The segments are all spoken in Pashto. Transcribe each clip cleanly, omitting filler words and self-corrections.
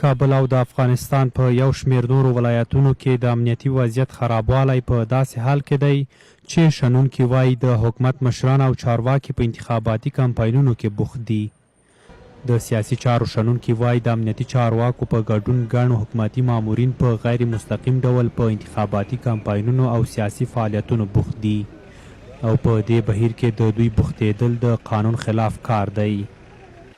کابل او د افغانستان په یو شمېر نورو ولایتونو کې د امنیتي وضعیت خرابوالی په داسې حال کې دی چې شنونکي وایي د حکومت مشران او چارواکي په انتخاباتي کمپاینونو کې بوخت دي. د سیاسي چارو شنونکي وایي د امنیتي چارواکو په ګډون ګڼ حکومتي مامورین په غیر مستقیم ډول په انتخاباتي کمپاینونو او سیاسي فعالیتونو بوخت دي او په دې بهیر کې د دوی بوختېدل د قانون خلاف کار دی.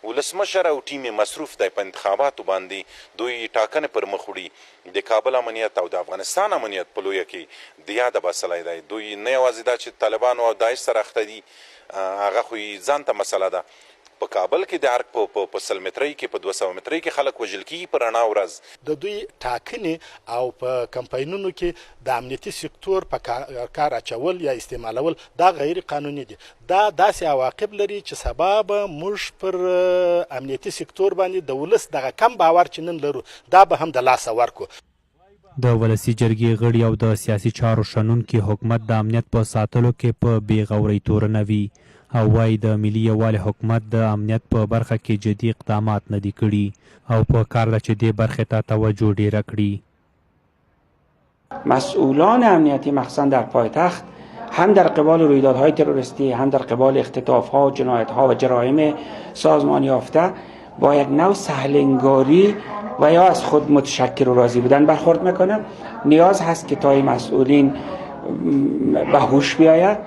ولسمشر او ټیم مصروف دی په انتخاباتو باندې دوی ټاکنې پر مخ وړي. د کابل امنیت او د افغانستان امنیت په لویه کې د یاده باسلی دی. دوی نه یوازې دا چې طالبانو او داعش سره اخته دي، هغه خو یې ځان ته مسله ده. په کابل کې د ارګ په 100 مترۍ کې په 200 مترۍ کې خلک وژل کېږي په رڼا ورځ. د دوی ټاکنې او په کمپاینونو کې د امنیتي سکتور په کار اچول یا استعمالول دا غیر قانوني دي. دا داسې عواقب لري چې سبا به موږ پر امنیتي سکتور باندې د ولس دغه کم باور چې نن لرو دا به هم د لاسه ورکو. د ولسي جرګې غړي او د سیاسي چارو شنونکي حکومت د امنیت په ساتلو کې په بې غورۍ تورنه وي او وایي د ملي یووالي حکومت د امنیت په برخه کې جدي اقدامات نه دي کړي او په کار ده چې دې برخې ته توجه ډیره کړي. مسئولان امنیتی مخصوصا در پایتخت هم در قبال رویدادهای تروریستی هم در قبال اختطافها و جنایتها و جرایم سازمان یافته با یک نوع سهلنگاری و یا از خود متشکر و راضی بودن برخورد میکنه. نیاز هست که تا این مسئولین به هوش بیاید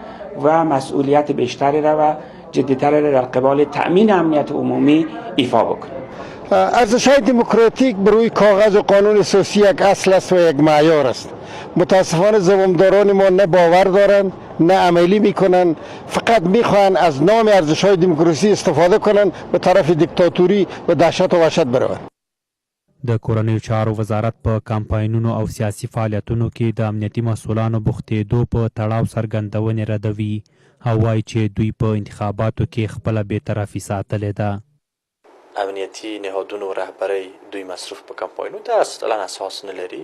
و مسئولیت بیشتری را و جدیتری را در قبال تأمین امنیت عمومی ایفا بکنه. ارزش‌های دموکراتیک بر روی کاغذ و قانون اساسی یک اصل است و یک معیار است. متاسفانه زمامداران ما نه باور دارند نه عملی میکنن، فقط میخوان از نام ارزش‌های دموکراسی استفاده کنن به طرف دیکتاتوری و دهشت و وحشت بروند. د کورنیو چارو وزارت په کمپاینونو او سیاسي فعالیتونو کې د امنیتي مسؤلانو بوختېدو په تړاو څرګندونې ردوي او وایي چې دوی په انتخاباتو کې خپله بېطرفي ساتلې ده. امنیتي نهادونو رهبرۍ دوی مصروف په کمپاینو ته اصلا اساس نه لري.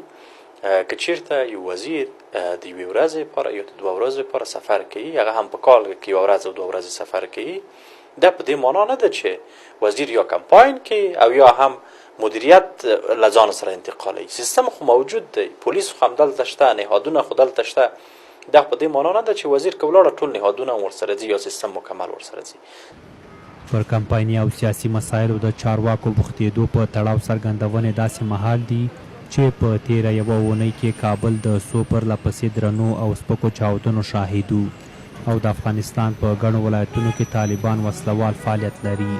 که چیرته یو وزیر د یوې ورځې لپاره یا د 2 ورځې لپاره سفر کوي، هغه هم په کال کې 1 ورځ او 2 ورځې سفر کوي، دا په دې معنا نه ده چې وزیر یا کمپاین کوي او یا هم مدیریت له ځان سره انتقالوي. سیستم خو موجود دی، پولیس خو هم دلته شته، نهادونه خو دلته شته. دا په دې معنا نه ده چې وزیر که ولاړه ټول نهادونه ورسره ځي یا سیستم مکمل ورسره ځي. پر کمپایني او سیاسي مسایلو د چارواکو بوختېدو په تړاو څرګندونې داسې مهال دي چې په تیره یوه اونۍ کې کابل د څو پرله پسې درنو او سپکو چاودنو شاهد او د افغانستان په ګڼو ولایتونو کې طالبان وسلوال فعالیت لري.